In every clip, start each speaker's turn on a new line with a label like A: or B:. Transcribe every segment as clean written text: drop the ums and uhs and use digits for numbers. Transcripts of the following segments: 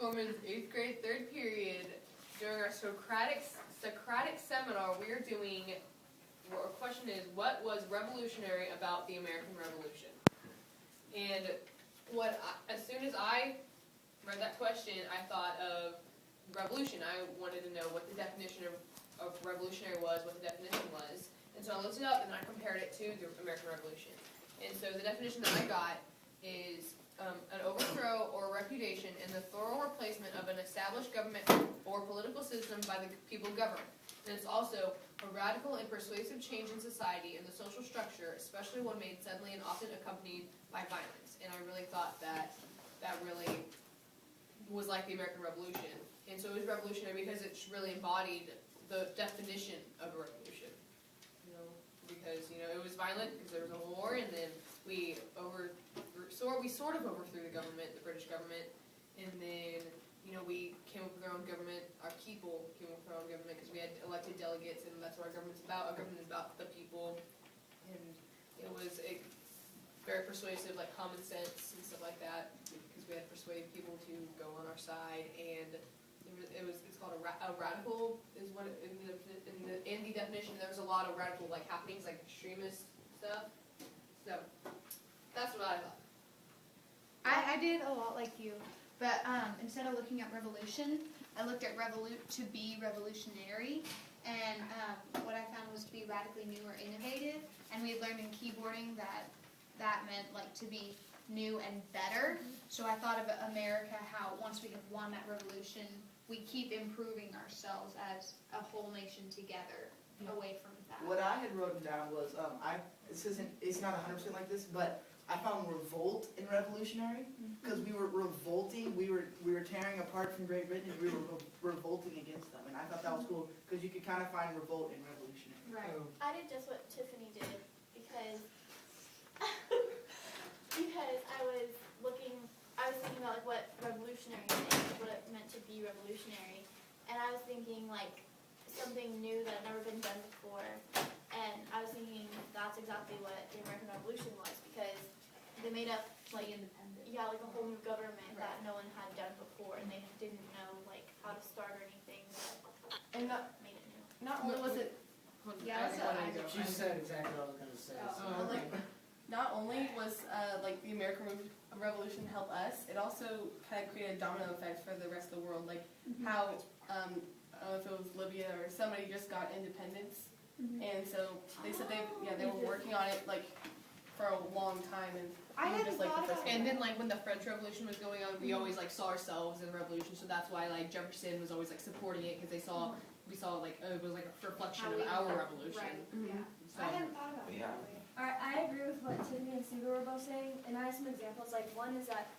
A: Corman's 8th grade 3rd period. During our Socratic seminar, we are doing, our question is, what was revolutionary about the American Revolution? And as soon as I read that question, I thought of revolution. I wanted to know what the definition of revolutionary was, what the definition was. And so I looked it up and I compared it to the American Revolution. And so the definition that I got is an overthrow or repudiation and the thorough replacement of an established government or political system by the people governed. And it's also a radical and persuasive change in society and the social structure, especially one made suddenly and often accompanied by violence. And I really thought that really was like the American Revolution. And so it was revolutionary because it really embodied the definition of a revolution. Because it was violent because there was a war, and then we sort of overthrew the government, the British government, and then we came up with our own government. Our people came up with our own government because we had elected delegates, and that's what our government's about. Our government is about the people, and it was very persuasive, like common sense and stuff like that, because we had to persuade people to go on our side, and it's called a radical is what in the definition. There was a lot of radical happenings, like extremist stuff. So that's what I thought.
B: I did a lot like you, but instead of looking at revolution, I looked at to be revolutionary, and what I found was to be radically new or innovative. And we had learned in keyboarding that meant to be new and better. So I thought of America, how once we have won that revolution, we keep improving ourselves as a whole nation together, away from that.
C: What I had written down was, it's not 100% like this, but I found revolt in revolutionary, because we were revolting, we were tearing apart from Great Britain, and we were revolting against them, and I thought that was cool, because you could kind of find revolt in revolutionary.
B: Right.
D: I did just what Tiffany did, because I was thinking about what revolutionary meant, what it meant to be revolutionary, and I was thinking something new that had never been done before, and I was thinking that's exactly what the American Revolution was, because they made up
B: independent.
D: Yeah, a whole new government that no one had done before, and they didn't know how to start or anything,
E: And
D: made it new.
E: not only was it,
F: She said exactly what I was going to say.
E: not only was the American Revolution help us, it also kind of created a domino effect for the rest of the world. How I don't know if it was Libya or somebody just got independence, and so they said they were working on it for a long time, and
B: I hadn't thought about
A: And then when the French Revolution was going on, we always saw ourselves in the revolution, so that's why Jefferson was always supporting it, because we saw it was a reflection of our revolution.
B: Right. Yeah.
A: So,
B: I hadn't thought about it that way.
G: Alright, I agree with what Tiffany and Steve were both saying, and I have some examples. One is that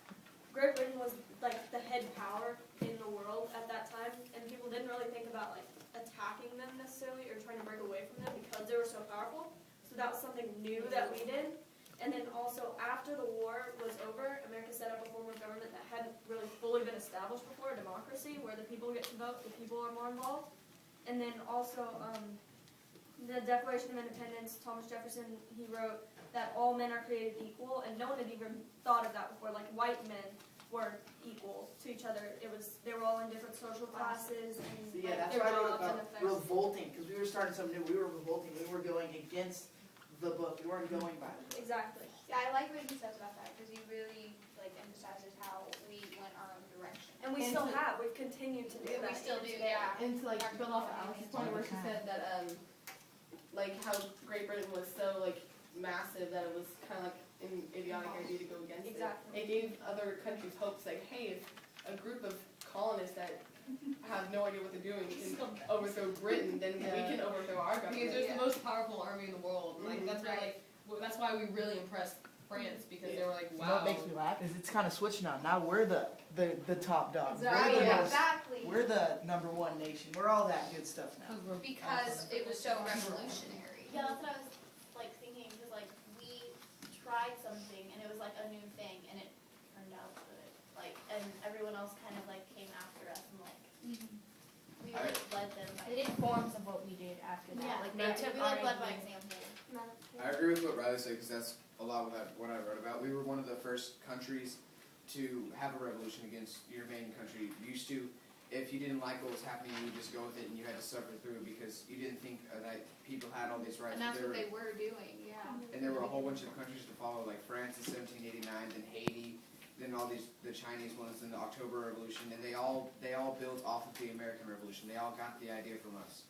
G: Great Britain was the head power in the world at that time, and people didn't really think about attacking them necessarily or trying to break away from them because they were so powerful. So that was something new that we did. And then also after the war was over, America set up a form of government that hadn't really fully been established before, a democracy where the people get to vote, the people are more involved. And then also the Declaration of Independence, Thomas Jefferson, he wrote that all men are created equal, and no one had even thought of that before. White men were equal to each other. They were all in different social classes, and
C: So that's
G: their
C: why I wrote
G: jobs and
C: about
G: effects.
C: revolting, because we were starting something new, we were revolting, we were going against the book, we weren't going by the book.
G: Exactly.
B: Yeah, I like what he says about that, because he really emphasizes how we went our own direction.
G: And we still have. We've continued to do
B: We
G: that.
B: still do,
G: even today.
B: yeah.
E: and to build off of Alex's point where she said that how Great Britain was so massive that it was kind of an idiotic idea to go against
G: Exactly.
E: it. It gave other countries hopes hey, if a group of colonists that have no idea what they're doing can overthrow Britain, then we can overthrow our government.
A: because there's the most powerful army in the world. That's why we really impressed France, because they were
C: You know
A: wow.
C: what makes me laugh is it's kind of switching now. Now we're the top dog.
G: Exactly.
C: We're the #1 nation. We're all that good stuff now.
B: Because it was so revolutionary.
D: Yeah, that's what I was thinking, because we tried something and it was a new thing, and it turned out good. And everyone else kind of came after us, and we led them.
H: It informs of what we did after that.
D: Yeah, we led by example.
I: I agree with what Riley said, because that's a lot what I wrote about. We were one of the first countries to have a revolution against your main country. You used to, if you didn't like what was happening, you would just go with it and you had to suffer through it because you didn't think that people had all these rights.
B: And that's
I: There
B: what
I: were-
B: they were doing, yeah.
I: And there were a whole bunch of countries to follow, like France in 1789, then Haiti, then all the Chinese ones in the October Revolution, and they all built off of the American Revolution. They all got the idea from us.